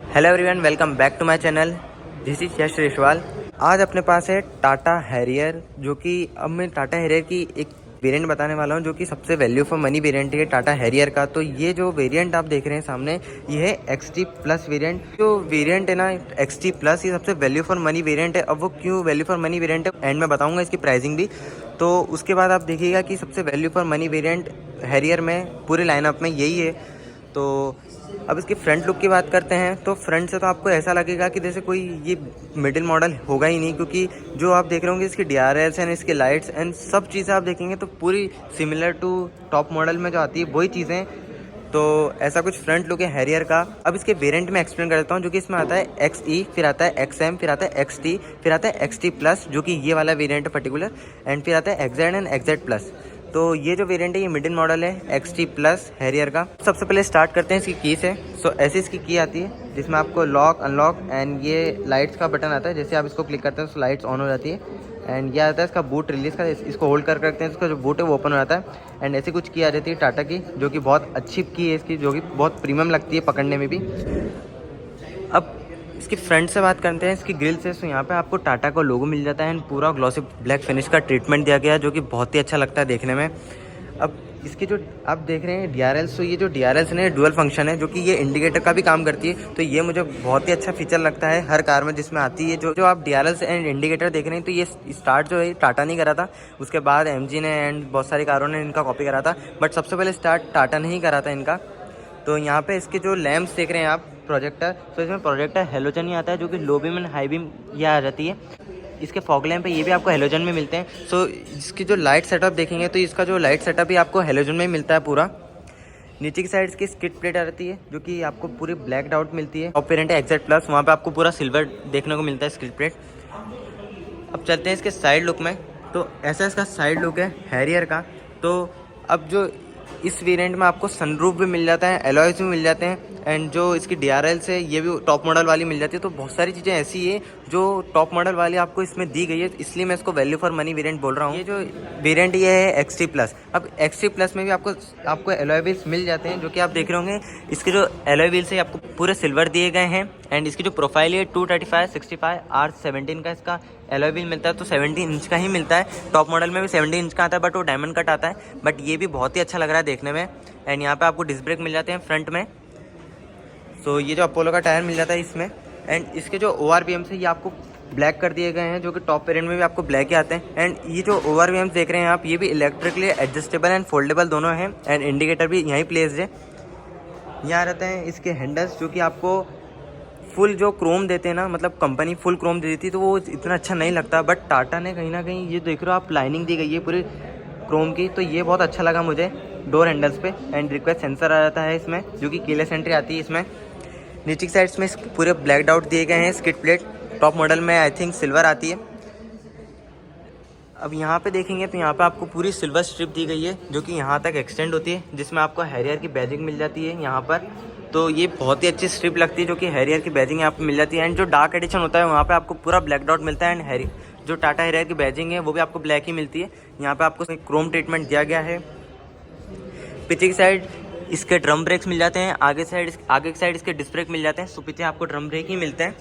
Hello everyone, welcome back to my channel. This is Yash Reshwal. आज अपने पास है टाटा हैरियर, जो कि अब मैं टाटा हैरियर की एक वेरिएंट बताने वाला हूं, जो कि सबसे वैल्यू फॉर मनी वेरिएंट है टाटा हैरियर का। तो ये जो वेरिएंट आप देख रहे हैं सामने, ये है एक्सटी प्लस वेरिएंट। जो वेरिएंट है ना एक्सटी प्लस, ये सबसे वैल्यू फॉर मनी वेरिएंट है। अब वो क्यों वैल्यू फॉर मनी वेरिएंट है एंड में बताऊंगा, इसकी प्राइसिंग भी। तो उसके बाद आप देखिएगा कि सबसे value for money variant Harrier में पूरे लाइनअप में यही है। तो अब इसकी फ्रंट लुक की बात करते हैं, तो फ्रंट से तो आपको ऐसा लगेगा कि जैसे कोई ये मिडिल मॉडल होगा ही नहीं, क्योंकि जो आप देख रहे होंगे इसकी DRLs एंड इसके लाइट्स एंड सब चीज़ें आप देखेंगे तो पूरी सिमिलर टू टॉप मॉडल में जो आती है वही चीज़ें। तो ऐसा कुछ फ्रंट लुक है हैरियर का। अब इसके वेरिएंट में एक्सप्लेन कर देता हूँ, जो कि इसमें आता है XE, फिर आता है XM, फिर आता है XT, फिर आता है XT प्लस, जो कि ये वाला वेरिएंट है पर्टिकुलर, एंड फिर आता है XZ एंड XZ प्लस। तो ये जो वेरिएंट है ये मिडिल मॉडल है XT प्लस हैरियर का। सबसे पहले स्टार्ट करते हैं इसकी की से। सो ऐसी इसकी की आती है, जिसमें आपको लॉक अनलॉक एंड ये लाइट्स का बटन आता है। जैसे आप इसको क्लिक करते हैं तो लाइट्स ऑन हो जाती है। एंड ये आता है इसका बूट रिलीज का, इसको होल्ड कर रखते हैं, इसका जो बूट है वो ओपन हो जाता है। एंड ऐसी कुछ की आ जाती है टाटा की, जो कि बहुत अच्छी की है इसकी, जो कि बहुत प्रीमियम लगती है पकड़ने में भी। अब इसकी फ्रंट से बात करते हैं, इसकी ग्रिल से। तो यहाँ पे आपको टाटा का लोगो मिल जाता है एंड पूरा ग्लॉसी ब्लैक फिनिश का ट्रीटमेंट दिया गया है, जो कि बहुत ही अच्छा लगता है देखने में। अब इसकी जो आप देख रहे हैं DRLs, तो ये जो DRLs है डुअल फंक्शन है, जो कि ये इंडिकेटर का भी काम करती है। तो ये मुझे बहुत ही अच्छा फीचर लगता है हर कार में जिसमें आती है। जो आप DRLs एंड इंडिकेटर देख रहे हैं, तो ये स्टार्ट जो है टाटा नहीं करा था, उसके बाद MG ने एंड बहुत सारी कारों ने इनका कॉपी करा था, बट सबसे पहले स्टार्ट टाटा ने ही करा था इनका। तो यहाँ पे इसके जो लैम्प्स देख रहे हैं आप, प्रोजेक्टर, तो इसमें प्रोजेक्टर हेलोजन ही आता है, जो कि low beam and high beam ये आ जाती है। इसके फॉग लैम्प है, ये भी आपको हेलोजन में मिलते हैं। सो इसकी जो लाइट सेटअप देखेंगे तो इसका जो लाइट सेटअप भी आपको हेलोजन में मिलता है पूरा। नीचे की साइड की स्किड प्लेट आ जाती है, जो कि आपको पूरी ब्लैक आउट मिलती है। टॉप वेरिएंट है XZ प्लस, वहाँ पे आपको पूरा सिल्वर देखने को मिलता है स्किड प्लेट। अब चलते हैं इसके साइड लुक में। तो ऐसा इसका साइड लुक है हैरियर का। तो अब जो इस वेरिएंट में आपको सनरूफ भी मिल जाता है, एलॉयज भी मिल जाते हैं, एंड जो इसकी DRLs है ये भी टॉप मॉडल वाली मिल जाती है। तो बहुत सारी चीज़ें ऐसी है जो टॉप मॉडल वाली आपको इसमें दी गई है, इसलिए मैं इसको वैल्यू फॉर मनी वेरिएंट बोल रहा हूँ। ये जो वेरिएंट ये है XT प्लस। अब XT प्लस में भी आपको एलॉय व्हील्स मिल जाते हैं, जो कि आप देख रहे होंगे। इसके जो एलॉय व्हील्स है आपको पूरे सिल्वर दिए गए हैं, एंड इसकी जो प्रोफाइल है 235, 65, R17 का इसका एलॉय व्हील मिलता है। तो 17 इंच का ही मिलता है। टॉप मॉडल में भी 17 इंच का आता है, बट वो डायमंड कट आता है, बट ये भी बहुत ही अच्छा लग रहा है देखने में। एंड यहाँ पे आपको डिस्क ब्रेक मिल जाते हैं फ्रंट में। सो ये जो अपोलो का टायर मिल जाता है इसमें। एंड इसके जो ORVMs है ये आपको ब्लैक कर दिए गए हैं, जो कि टॉप वेरिएंट में भी आपको ब्लैक ही आते हैं। एंड ये जो ORVMs देख रहे हैं आप, ये भी इलेक्ट्रिकली एडजस्टेबल एंड फोल्डेबल दोनों हैं, एंड इंडिकेटर भी यहीं प्लेस्ड है। यहाँ रहते हैं इसके हैंडल्स, जो कि आपको फुल जो क्रोम देते हैं ना, मतलब कंपनी फुल क्रोम दे देती है तो वो इतना अच्छा नहीं लगता, बट टाटा ने कहीं ना कहीं, ये देख रहे हो आप, लाइनिंग दी गई है पूरी क्रोम की, तो ये बहुत अच्छा लगा मुझे डोर हैंडल्स पे। एंड रिक्वेस्ट सेंसर आ जाता है इसमें, जो कि कीलेस एंट्री आती है इसमें। नीचे की साइड्स में पूरे ब्लैक आउट दिए गए हैं स्किड प्लेट। टॉप मॉडल में आई थिंक सिल्वर आती है। अब यहाँ पे देखेंगे तो यहाँ पे आपको पूरी सिल्वर स्ट्रिप दी गई है, जो कि यहाँ तक एक्सटेंड होती है, जिसमें आपको हैरियर की बैजिंग मिल जाती है यहाँ पर। तो ये बहुत ही अच्छी स्ट्रिप लगती है, जो कि हैरियर की बैजिंग यहाँ पे मिल जाती है। एंड जो डार्क एडिशन होता है वहाँ पे आपको पूरा ब्लैक डॉट मिलता है, एंड जो टाटा हैरियर की बैजिंग है वो भी आपको ब्लैक ही मिलती है। यहाँ पे आपको क्रोम ट्रीटमेंट दिया गया है। पीछे की साइड इसके ड्रम ब्रेक्स मिल जाते हैं, आगे की साइड इसके डिस्क ब्रेक मिल जाते हैं। सो पीछे आपको ड्रम ब्रेक ही मिलते हैं।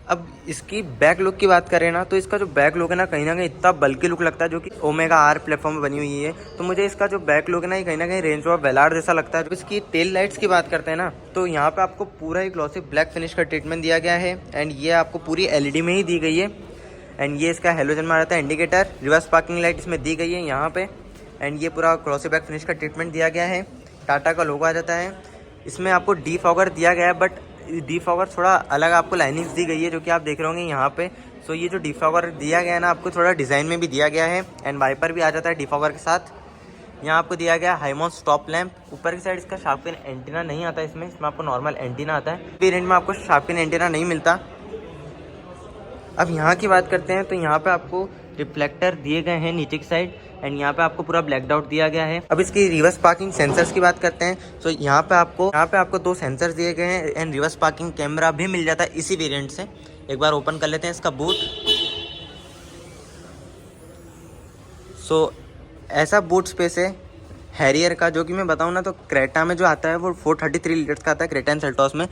अब इसकी बैक लुक की बात करें ना, तो इसका जो बैक लुक है ना कहीं इतना बल्कि लुक लगता है, जो कि ओमेगा R प्लेटफॉर्म में बनी हुई है। तो मुझे इसका जो बैक लुक है ना, ये कहीं ना कहीं रेंज रोवर वेलार जैसा लगता है। इसकी टेल लाइट्स की बात करते हैं ना, तो यहाँ पे आपको पूरा ही ग्लॉसी ब्लैक फिनिश का ट्रीटमेंट दिया गया है, एंड ये आपको पूरी LED में ही दी गई है। एंड ये इसका हेलोजन में आता है इंडिकेटर, रिवर्स पार्किंग लाइट इसमें दी गई है यहाँ पे। एंड ये पूरा ग्लॉसी ब्लैक फिनिश का ट्रीटमेंट दिया गया है। टाटा का लोगो आ जाता है। इसमें आपको डीफॉगर दिया गया है, बट डीफॉगर थोड़ा अलग आपको लाइनिंग्स दी गई है, जो कि आप देख रहे होंगे यहाँ पे। सो ये जो डीफॉगर दिया गया है ना, आपको थोड़ा डिज़ाइन में भी दिया गया है। एंड वाइपर भी आ जाता है डीफॉगर के साथ। यहाँ आपको दिया गया हाईमॉन स्टॉप लैम्प। ऊपर की साइड इसका शार्पिन एंटीना नहीं आता इसमें आपको नॉर्मल एंटीना आता है। वेरिएंट में आपको शार्पिन एंटीना नहीं मिलता। अब यहाँ की बात करते हैं, तो यहाँ पे आपको रिफ्लेक्टर दिए गए हैं नीचे की साइड, एंड यहाँ पे आपको पूरा ब्लैक आउट दिया गया है। अब इसकी रिवर्स पार्किंग सेंसर्स की बात करते हैं, तो यहाँ पे आपको 2 सेंसर्स दिए गए हैं, एंड रिवर्स पार्किंग कैमरा भी मिल जाता है इसी वेरिएंट से। एक बार ओपन कर लेते हैं इसका बूट। सो ऐसा बूट स्पेस है हैरियर का, जो कि मैं बताऊँ ना तो क्रेटा में जो आता है वो 433 लीटर्स का आता है, क्रेटा एंड सेल्टॉस में।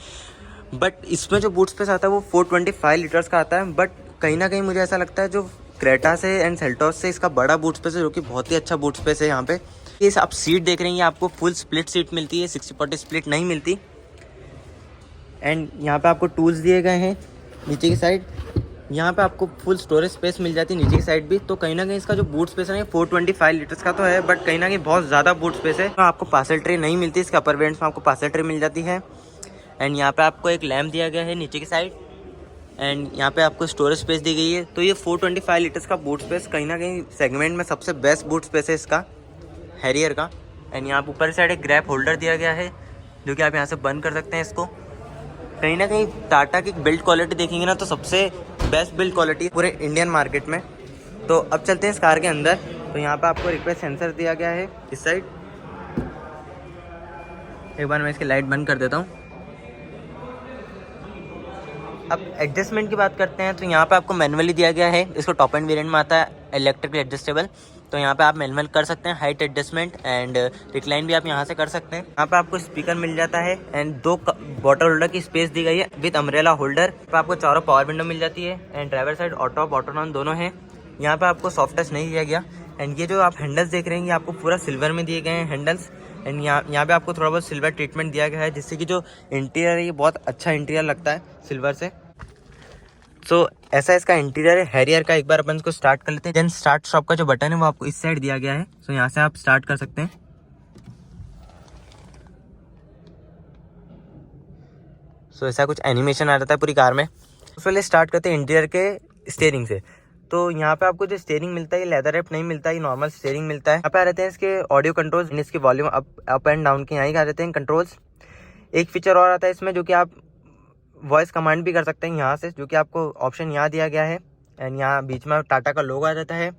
बट इसमें जो बूट स्पेस आता है वो 425 लीटर्स का आता है। बट कहीं ना कहीं मुझे ऐसा लगता है जो क्रेटा से एंड सेल्टॉस से इसका बड़ा बूट स्पेस है, जो कि बहुत ही अच्छा बूट स्पेस है यहाँ पे। ये आप सीट देख रहे हैं, आपको फुल स्प्लिट सीट मिलती है, 60-40 स्प्लिट नहीं मिलती। एंड यहाँ पे आपको टूल्स दिए गए हैं नीचे की साइड। यहाँ पे आपको फुल स्टोरेज स्पेस मिल जाती है नीचे की साइड भी। तो कहीं ना कहीं इसका जो बूट स्पेस है 425 लीटर्स का तो है, बट कहीं ना कहीं बहुत ज़्यादा बूट स्पेस है। तो आपको पार्सल ट्रे नहीं मिलती, इसके अपर वेरिएंट्स में आपको पार्सल ट्रे मिल जाती है। एंड यहाँ पे आपको एक लैम्प दिया गया है नीचे की साइड। एंड यहाँ पे आपको स्टोरेज स्पेस दी गई है। तो ये 425 लीटर्स का बूट स्पेस कहीं ना कहीं सेगमेंट में सबसे बेस्ट बूट स्पेस है इसका हैरियर का। एंड यहाँ पर ऊपर साइड एक ग्रैप होल्डर दिया गया है, जो कि आप यहाँ से बंद कर सकते हैं इसको। कहीं ना कहीं टाटा की बिल्ड क्वालिटी देखेंगे ना तो सबसे बेस्ट बिल्ड क्वालिटी पूरे इंडियन मार्केट में। तो अब चलते हैं इस कार के अंदर। तो यहाँ पे आपको रिक्वेस्ट सेंसर दिया गया है इस साइड। एक बार मैं इसकी लाइट बंद कर देता हूँ। अब एडजस्टमेंट की बात करते हैं तो यहाँ पे आपको मैनुअली दिया गया है। इसको टॉप एंड वेरिएंट में आता है इलेक्ट्रिकली एडजस्टेबल। तो यहाँ पे आप मैनुअल कर सकते हैं, हाइट एडजस्टमेंट एंड रिक्लाइन भी आप यहाँ से कर सकते हैं। यहाँ पे आपको स्पीकर मिल जाता है एंड 2 बॉटल होल्डर की स्पेस दी गई है विद अम्ब्रेला होल्डर। पे आपको चारों पावर विंडो मिल जाती है and driver side auto of auto on दोनों है। यहाँ पे आपको सॉफ्ट टच नहीं दिया गया। एंड ये जो आप हैंडल्स देख रहे हैं ये आपको पूरा सिल्वर में दिए गए हैं हैंडल्स। एंड यहाँ पे आपको थोड़ा बहुत सिल्वर ट्रीटमेंट दिया गया है, जिससे कि जो इंटीरियर है ये बहुत अच्छा इंटीरियर लगता है सिल्वर से। सो ऐसा इसका इंटीरियर है हैरियर का। एक बार अपन इसको स्टार्ट कर लेते हैं। देन स्टार्ट स्टॉप का जो बटन है वो आपको इस साइड दिया गया है। सो यहाँ से आप स्टार्ट कर सकते हैं। सो ऐसा कुछ एनिमेशन आ जाता है पूरी कार में। उस पहले स्टार्ट करते हैं इंटीरियर के स्टीयरिंग से। तो यहाँ पे आपको जो स्टीयरिंग मिलता है ये लेदर रैप नहीं मिलता है, ये नॉर्मल स्टीयरिंग मिलता है। यहाँ पे आ रहते हैं इसके ऑडियो कंट्रोल्स, इसके वॉल्यूम अप एंड डाउन के यहाँ ही आ जाते हैं कंट्रोल्स। एक फीचर और आता है इसमें, जो कि आप वॉइस कमांड भी कर सकते हैं यहाँ से, जो कि आपको ऑप्शन यहाँ दिया गया है। एंड यहाँ बीच में टाटा का लोगो आ जाता है।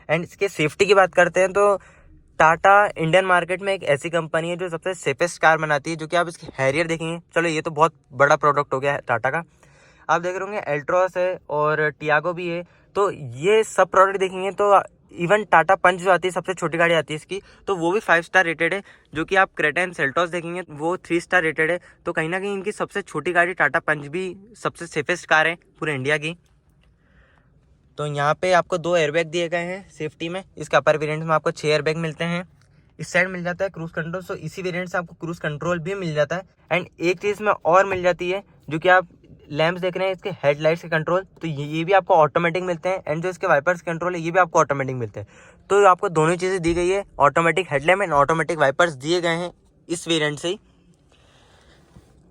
एंड इसके सेफ्टी की बात करते हैं तो टाटा इंडियन मार्केट में एक ऐसी कंपनी है जो सबसे सेफेस्ट कार बनाती है, जो कि आप इसकी हैरियर देखेंगे। चलो ये तो बहुत बड़ा प्रोडक्ट हो गया है टाटा का। आप देख रहे होंगे एल्ट्रॉस है और टियागो भी है। तो ये सब प्रोडक्ट देखेंगे तो इवन टाटा पंच जो आती है, सबसे छोटी गाड़ी आती है इसकी, तो वो भी 5 स्टार रेटेड है। जो कि आप क्रेटा एंड सेल्टॉस देखेंगे वो 3 स्टार रेटेड है। तो कहीं ना कहीं इनकी सबसे छोटी गाड़ी टाटा पंच भी सबसे सेफेस्ट कार है पूरे इंडिया की। तो यहाँ पे आपको 2 एयरबैग दिए गए हैं सेफ्टी में। इसके अपर वेरिएंट में आपको 6 एयरबैग मिलते हैं। इस साइड मिल जाता है क्रूज कंट्रोल। सो इसी वेरिएंट से आपको क्रूज कंट्रोल भी मिल जाता है। एंड एक चीज़ में और मिल जाती है, जो कि आप लैंप्स देख रहे हैं इसके हेडलाइट्स के कंट्रोल, तो ये भी आपको ऑटोमेटिक मिलते हैं। एंड जो इसके वाइपर्स कंट्रोल है ये भी आपको ऑटोमेटिक मिलते हैं। तो आपको दोनों चीज़ें दी गई है, automatic headlamp and automatic wipers दिए गए हैं इस वेरिएंट से ही।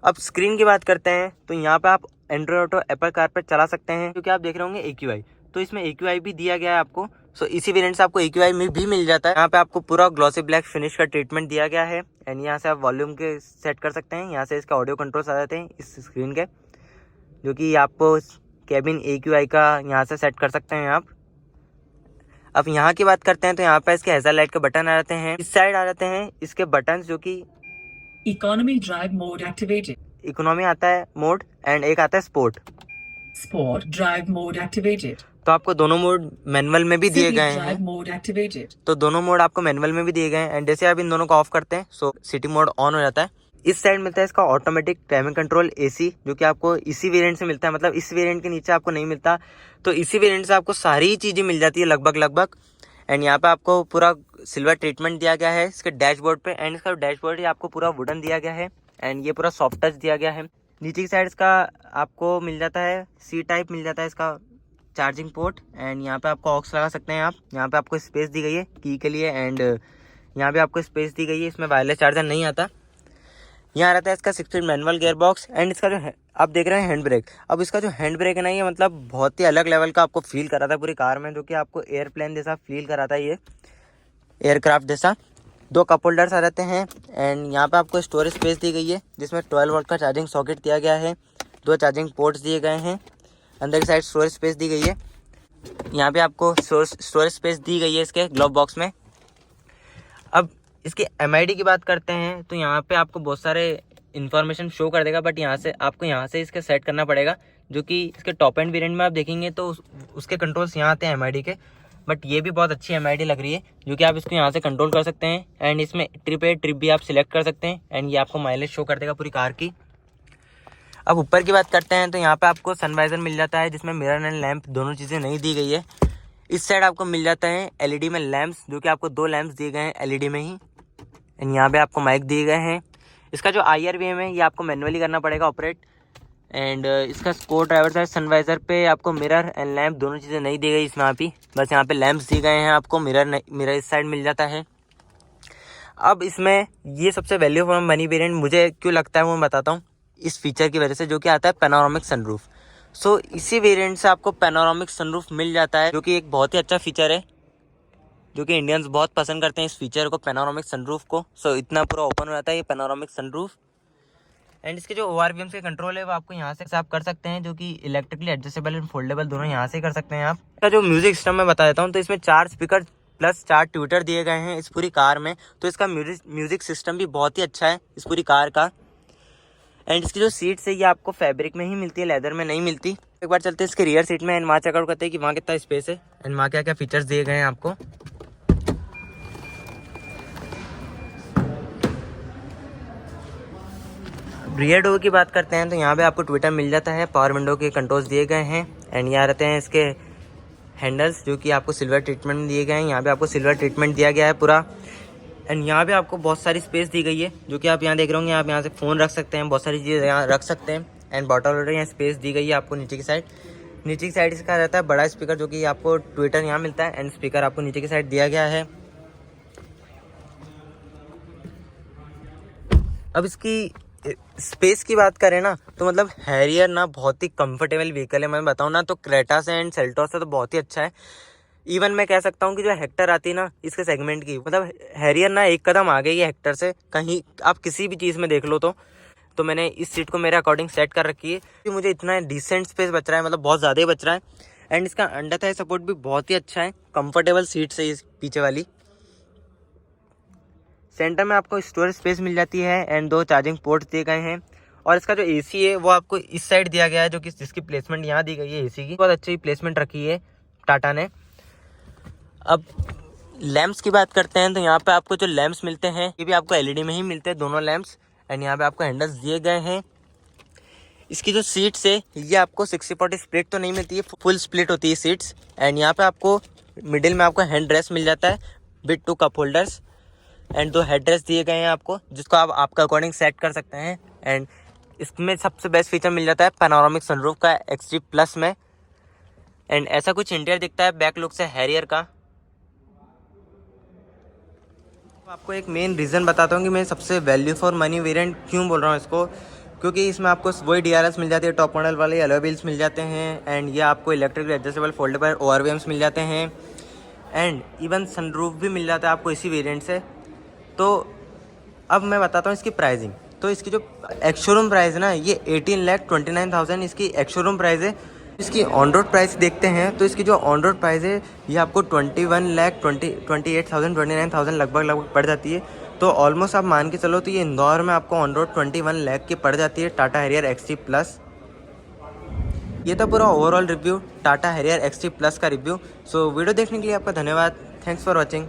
अब स्क्रीन की बात करते हैं तो यहाँ पे आप एंड्रॉइड ऑटो एप्पल कार पर चला सकते हैं, क्योंकि आप देख रहे होंगे AQI, तो इसमें AQI भी दिया गया है आपको। सो इसी वेरिएंट से आपको AQI में भी मिल जाता है। यहाँ पे आपको पूरा ग्लॉसी ब्लैक फिनिश का ट्रीटमेंट दिया गया है। एंड यहाँ से आप वॉल्यूम के सेट कर सकते हैं। यहाँ से इसका ऑडियो कंट्रोल्स आ जाते हैं इस स्क्रीन के, जो कि आपको कैबिन AQI का यहाँ से सेट कर सकते हैं आप। अब यहाँ की बात करते हैं तो यहाँ पे इसके हेज़ल के बटन आ जाते हैं। इस साइड आ जाते हैं इसके बटन, जो कि economy drive mode activated, economy आता है मोड एंड एक आता है स्पोर्ट ड्राइव मोड एक्टिवेटेड। तो आपको दोनों मोड मैनुअल में भी दिए गए हैं। मोड एक्टिवेटेड, तो दोनों मोड आपको मैनुअल में भी दिए गए हैं। एंड जैसे आप इन दोनों को ऑफ करते हैं सो सिटी मोड ऑन हो जाता है। इस साइड मिलता है इसका ऑटोमेटिक टाइमिंग कंट्रोल AC, जो कि आपको इसी वेरिएंट से मिलता है, मतलब इस वेरिएंट के नीचे आपको नहीं मिलता। तो इसी वेरिएंट से आपको सारी चीज़ें मिल जाती है लगभग। एंड यहाँ पे आपको पूरा सिल्वर ट्रीटमेंट दिया गया है इसके डैशबोर्ड पे। एंड इसका डैशबोर्ड आपको पूरा वुडन दिया गया है एंड ये पूरा सॉफ्ट टच दिया गया है। नीचे की साइड इसका आपको मिल जाता है C टाइप मिल जाता है इसका चार्जिंग पोर्ट। एंड यहाँ पे आपको ऑक्स लगा सकते हैं आप। यहाँ पे आपको स्पेस दी गई है की के लिए। एंड यहाँ पे आपको स्पेस दी गई है, इसमें वायरलेस चार्जर नहीं आता। यहाँ रहता है इसका 6 speed manual gear box. And इसका जो है आप देख रहे हैं हैंड ब्रेक। अब इसका जो हैंड ब्रेक है ना, ये मतलब बहुत ही अलग लेवल का आपको फील कराता है पूरी कार में, जो कि आपको एयरप्लेन जैसा फील कराता है, ये एयरक्राफ्ट जैसा। 2 कप होल्डर्स आ जाते हैं। एंड यहाँ पे आपको स्टोरेज स्पेस दी गई है, जिसमें 12 वोल्ट का चार्जिंग सॉकेट दिया गया है। 2 चार्जिंग पोर्ट्स दिए गए हैं। अंदर की साइड स्टोरेज स्पेस दी गई है। यहाँ पे आपको स्टोरेज स्पेस दी गई है इसके ग्लोव बॉक्स में। अब इसकी MID की बात करते हैं तो यहाँ पे आपको बहुत सारे इन्फॉर्मेशन शो कर देगा, बट यहाँ से आपको यहाँ से इसके सेट करना पड़ेगा, जो कि इसके टॉप एंड वेरिएंट में आप देखेंगे तो उसके कंट्रोल्स यहाँ आते हैं MID के। बट ये भी बहुत अच्छी MID लग रही है, जो कि आप इसको यहाँ से कंट्रोल कर सकते हैं। एंड इसमें ट्रिप भी आप सिलेक्ट कर सकते हैं। एंड ये आपको माइलेज शो कर देगा पूरी कार की। अब ऊपर की बात करते हैं तो यहाँ पे आपको सनवाइजर मिल जाता है जिसमें मिरर एंड लैंप दोनों चीज़ें नहीं दी गई है। इस साइड आपको मिल जाता है एलईडी में लैंप्स, जो कि आपको 2 लैंप्स दिए गए हैं एलईडी में ही। एंड यहाँ पे आपको माइक दिए गए हैं। इसका जो IRVM है ये आपको मैनुअली करना पड़ेगा ऑपरेट। एंड इसका स्को ड्राइवर साइड सनवाइजर पे आपको मिरर एंड लैंप दोनों चीज़ें नहीं दी गई इसमें यहाँ पे, बस यहाँ पे लैंप्स दिए गए हैं आपको, मिरर इस साइड मिल जाता है। अब इसमें ये सबसे वैल्यू फॉर मनी वेरिएंट मुझे क्यों लगता है वो मैं बताता हूँ, इस फीचर की वजह से, जो कि आता है पैनोरामिक सनरूफ। सो इसी वेरिएंट से आपको पैनोरामिक सनरूफ मिल जाता है, जो कि एक बहुत ही अच्छा फीचर है, जो कि इंडियंस बहुत पसंद करते हैं इस फीचर को, पैनोरामिक सनरूफ को। सो इतना पूरा ओपन हो जाता है ये पैनोरामिक सनरूफ। एंड इसके जो ORVM से कंट्रोल है वो आपको यहाँ से आप कर सकते हैं, जो कि इलेक्ट्रिकली एडजस्टेबल एंड फोल्डेबल दोनों यहाँ से कर सकते हैं आप। इसका जो म्यूजिक सिस्टम मैं बता देता हूँ, तो इसमें 4 स्पीकर प्लस 4 ट्विटर दिए गए हैं इस पूरी कार में। तो इसका म्यूजिक सिस्टम भी बहुत ही अच्छा है इस पूरी कार का। एंड इसकी जो सीट्स है ये आपको फैब्रिक में ही मिलती है, लेदर में नहीं मिलती। एक बार चलते हैं इसके रियर सीट में एंड वहाँ चेकआउट करते हैं कि वहाँ कितना स्पेस है एंड वहाँ क्या क्या फीचर्स दिए गए हैं आपको। रियर डोर की बात करते हैं तो यहाँ पे आपको ट्विटर मिल जाता है, पावर विंडो के कंट्रोल्स दिए गए हैं। एंड यहाँ रहते हैं इसके हैंडल्स, जो कि आपको सिल्वर ट्रीटमेंट दिए गए हैं। यहाँ पे आपको सिल्वर ट्रीटमेंट दिया गया है पूरा। एंड यहाँ पे आपको बहुत सारी स्पेस दी गई है, जो कि आप यहाँ देख रहे होंगे। आप यहाँ से फ़ोन रख सकते हैं, बहुत सारी चीज़ें यहाँ रख सकते हैं। एंड बॉटल वॉटल यहाँ स्पेस दी गई है आपको नीचे की साइड। नीचे की साइड इसका रहता है बड़ा स्पीकर, जो कि आपको ट्विटर यहाँ मिलता है एंड स्पीकर आपको नीचे की साइड दिया गया है। अब इसकी स्पेस की बात करें ना, तो मतलब हैरियर ना बहुत ही कंफर्टेबल व्हीकल है। मैं बताऊँ ना तो क्रेटा से एंड सेल्टोस से तो बहुत ही अच्छा है। इवन मैं कह सकता हूँ कि जो हेक्टर आती है ना इसके सेगमेंट की, मतलब हैरियर ना एक कदम आ गई है हेक्टर से। कहीं आप किसी भी चीज़ में देख लो तो मैंने इस सीट को मेरे अकॉर्डिंग सेट कर रखी है कि मुझे इतना डिसेंट स्पेस बच रहा है, मतलब बहुत ज़्यादा ही बच रहा है। एंड इसका अंडर थाई सपोर्ट भी बहुत ही अच्छा है, कंफर्टेबल सीट्स है इस पीछे वाली। सेंटर में आपको स्टोरेज स्पेस मिल जाती है एंड 2 चार्जिंग पोर्ट्स दिए गए हैं। और इसका जो AC है वो आपको इस साइड दिया गया है, जो कि जिसकी प्लेसमेंट यहाँ दी गई है AC की, बहुत अच्छी प्लेसमेंट रखी है टाटा ने। अब लैंप्स की बात करते हैं तो यहाँ पे आपको जो लैंप्स मिलते हैं ये भी आपको LED में ही मिलते हैं दोनों लैंप्स। एंड यहाँ पे आपको हैंडल्स दिए गए हैं। इसकी जो सीट्स है ये आपको 60-40 स्प्लिट तो नहीं मिलती है, फुल स्प्लिट होती है सीट्स। एंड यहाँ पे आपको मिडिल में आपको हैंड रेस्ट मिल जाता है with 2 cup holders. And 2 head rest दिए गए हैं आपको, जिसको आप आपका अकॉर्डिंग सेट कर सकते हैं। एंड इसमें सबसे बेस्ट फीचर मिल जाता है पैनोरामिक सनरूफ का XT प्लस में। एंड ऐसा कुछ इंटीरियर दिखता है बैक लुक से हैरियर का। आपको एक मेन रीज़न बताता हूँ कि मैं सबसे वैल्यू फॉर मनी वेरिएंट क्यों बोल रहा हूँ इसको, क्योंकि इसमें आपको वही DRS मिल जाती है, टॉप मॉडल वाले अलॉय व्हील्स मिल जाते हैं। एंड ये आपको इलेक्ट्रिक एडजस्टेबल फोल्डेबल ORVMs मिल जाते हैं। एंड इवन सनरूफ भी मिल जाता है आपको इसी वेरिएंट से। तो अब मैं बताता हूँ इसकी प्राइसिंग। तो इसकी जो एक्स शोरूम प्राइस है ना ये 18,29,000 इसकी एक्स शोरूम प्राइस है। इसकी ऑन रोड प्राइस देखते हैं तो इसकी जो ऑन रोड प्राइस है ये आपको 28,000 लगभग पड़ जाती है। तो ऑलमोस्ट आप मान के चलो तो ये इंदौर में आपको ऑन रोड 21 लाख की पड़ जाती है टाटा हैरियर XT प्लस। ये था पूरा overall review Tata Harrier XT plus का रिव्यू। सो वीडियो देखने के लिए आपका धन्यवाद। Thanks for watching.